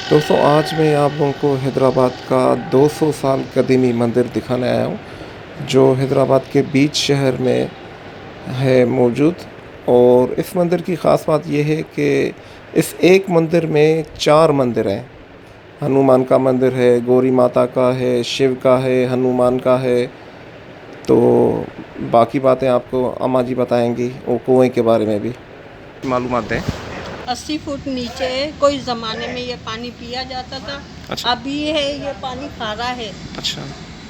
दोस्तों आज मैं आप लोगों को हैदराबाद का 200 साल कदीमी मंदिर दिखाने आया हूँ जो हैदराबाद के बीच शहर में है मौजूद। और इस मंदिर की ख़ास बात यह है कि इस एक मंदिर में 4 मंदिर हैं। हनुमान का मंदिर है, गौरी माता का है, शिव का है, हनुमान का है। तो बाकी बातें आपको अम्मा जी बताएंगी और कुएं के बारे में भी मालूमात दें। 80 फुट नीचे है। कोई ज़माने में ये पानी पिया जाता था। अच्छा। अभी है ये पानी खारा है अच्छा।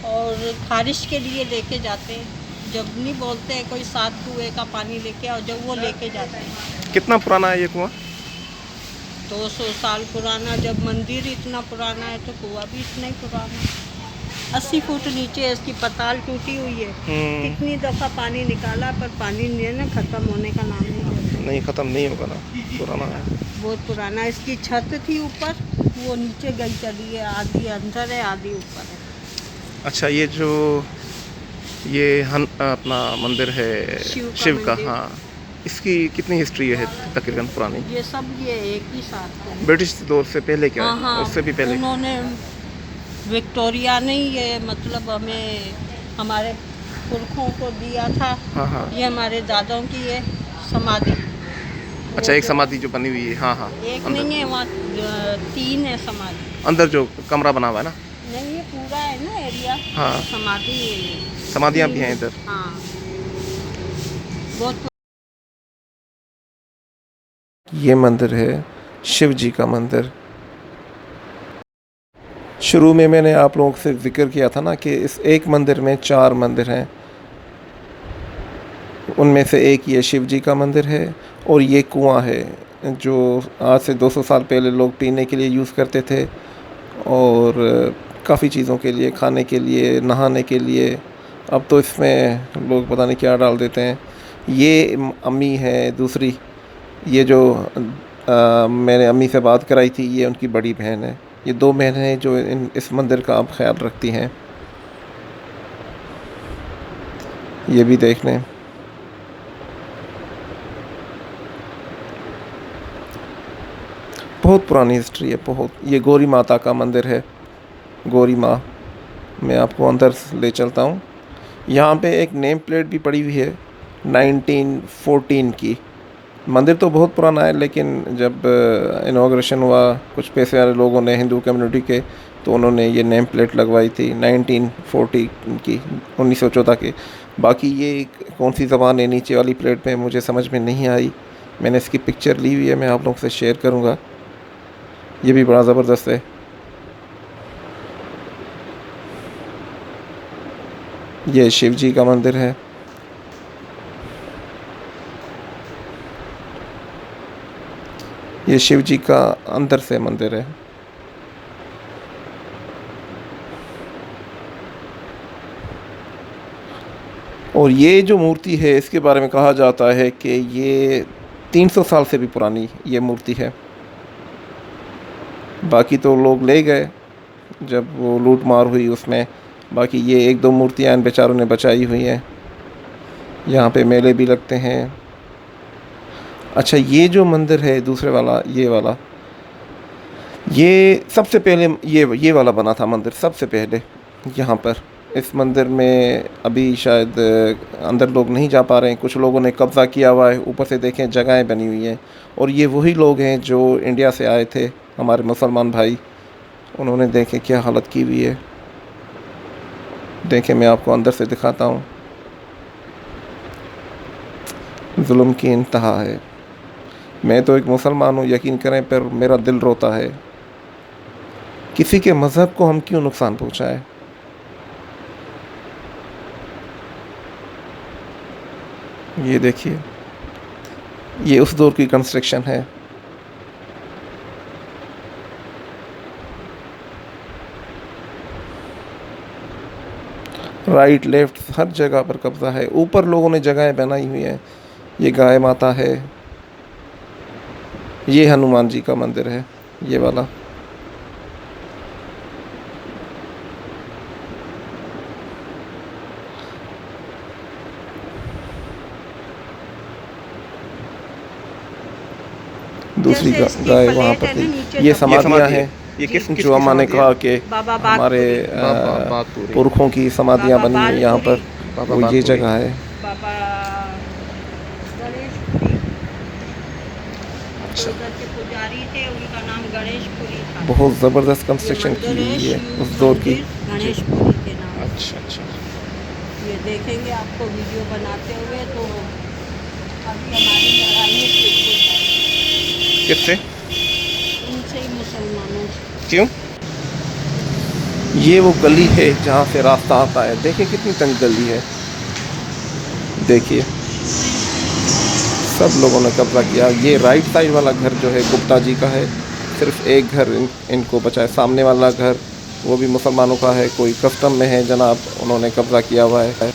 और खारिश के लिए लेके जाते हैं। जब नहीं बोलते हैं कोई 7 कुएं का पानी लेके आओ, जब वो लेके जाते हैं। कितना पुराना है ये कुआं? 200 साल पुराना। जब मंदिर इतना पुराना है तो कुआं भी इतना ही पुराना है। 80 फुट नीचे इसकी पताल टूटी हुई है। कितनी दफ़ा पानी निकाला पर पानी नहीं है ना, ख़त्म होने का नाम नहीं लेता। नहीं, ख़त्म नहीं होगा ना, पुराना है। बहुत पुराना। इसकी छत थी ऊपर, वो नीचे गई चली है। आधी अंदर है, आधी ऊपर है। अच्छा, ये जो ये अपना मंदिर है शिव का शिव का, मंदिर। हाँ, इसकी कितनी हिस्ट्री है तकरीबन पुरानी? ये एक ही साथ है। ब्रिटिश दौर से पहले क्या हाँ है, हाँ, उससे भी पहले? उन्होंने विक्टोरिया ने ये मतलब हमें हमारे पुरखों को दिया था। हाँ हाँ। ये हमारे दादाओं की है समाधि। अच्छा, वो एक जो समाधि जो बनी हुई है, हाँ हाँ। एक अंदर, नहीं है वहाँ, 3 है समाधि। अंदर जो कमरा बना हुआ है ना? नहीं, ये पूरा है ना एरिया। हाँ, समाधि समाधियाँ भी 3 हैं है। इधर। हाँ, बहुत। ये मंदिर है शिव जी का मंदिर। शुरू में मैंने आप लोगों से जिक्र किया था ना कि इस एक मंदिर में 4 मंदिर हैं। उनमें से एक ये शिव जी का मंदिर है और ये कुआं है जो आज से 200 साल पहले लोग पीने के लिए यूज़ करते थे और काफ़ी चीज़ों के लिए, खाने के लिए, नहाने के लिए। अब तो इसमें लोग पता नहीं क्या डाल देते हैं। ये अम्मी है दूसरी, ये जो मैंने अम्मी से बात कराई थी, ये उनकी बड़ी बहन है। ये 2 बहनें हैं जो इस मंदिर का आप ख्याल रखती हैं। ये भी देख लें। बहुत पुरानी हिस्ट्री है, बहुत। ये गौरी माता का मंदिर है, गौरी माँ। मैं आपको अंदर ले चलता हूँ। यहाँ पे एक नेम प्लेट भी पड़ी हुई है 1914 की। मंदिर तो बहुत पुराना है, लेकिन जब इनाग्रेशन हुआ कुछ पैसे वाले लोगों ने, हिंदू कम्युनिटी के, तो उन्होंने ये नेम प्लेट लगवाई थी 1940 की, 1914 की। बाकी ये कौन सी ज़बान है नीचे वाली प्लेट में, मुझे समझ में नहीं आई। मैंने इसकी पिक्चर ली हुई है, मैं आप लोगों से शेयर करूँगा। ये भी बड़ा ज़बरदस्त है। ये शिव जी का मंदिर है। ये शिव जी का अंदर से मंदिर है। और ये जो मूर्ति है, इसके बारे में कहा जाता है कि ये 300 साल से भी पुरानी ये मूर्ति है। बाकी तो लोग ले गए जब वो लूट मार हुई उसमें। बाकी ये 1-2 मूर्तियाँ इन बेचारों ने बचाई हुई हैं। यहाँ पे मेले भी लगते हैं। अच्छा, ये जो मंदिर है दूसरे वाला, ये वाला, ये सबसे पहले ये वाला बना था मंदिर सबसे पहले यहाँ पर। इस मंदिर में अभी शायद अंदर लोग नहीं जा पा रहे हैं, कुछ लोगों ने कब्ज़ा किया हुआ है। ऊपर से देखें जगहें बनी हुई हैं। और ये वही लोग हैं जो इंडिया से आए थे, हमारे मुसलमान भाई। उन्होंने देखें क्या हालत की हुई है। देखें, मैं आपको अंदर से दिखाता हूँ। जुल्म की इंतहा है। मैं तो एक मुसलमान हूँ, यकीन करें, पर मेरा दिल रोता है। किसी के मज़हब को हम क्यों नुकसान पहुँचाएं? ये देखिए, ये उस दौर की कंस्ट्रक्शन है। राइट लेफ्ट हर जगह पर कब्ज़ा है। ऊपर लोगों ने जगहें बनाई हुई हैं। ये गाय माता है। ये हनुमान जी का मंदिर है, ये वाला। दूसरी जैसे इसकी गाय वहाँ प्लेट पर है ना, थी। नीचे ये दबा। समाधियाँ हैं। ये जी। किस जो माने कहा कि बाबा हमारे बागपुरी। पुरखों की समाधियाँ बाबा बनी हैं यहाँ पर, बाबा वो ये बागपुरी। जगह है। बाबा गणेशपुरी, अच्छा। उधर के पुजारी थे, उनका नाम गणेशपुरी था। बहुत ज़बरदस्त कंस्ट्रक्शन ये की मंदिर हुई है शिव उस दौर की। मंदिर गणेशपुरी के नाम। अच्छा अच्छा। ये देखेंगे आपको वीडियो बनाते हुए, तो अभी हमारी लड़ाई है किससे? उनसे ही, मुसलमानों से। क्यों? ये वो गली है जहाँ से रास्ता आता है। देखिए कितनी तंग गली है, देखिए सब लोगों ने कब्जा किया। ये राइट साइड वाला घर जो है गुप्ता जी का है, सिर्फ एक घर इनको बचा है। सामने वाला घर वो भी मुसलमानों का है, कोई कस्टम में है जनाब, उन्होंने कब्जा किया हुआ है।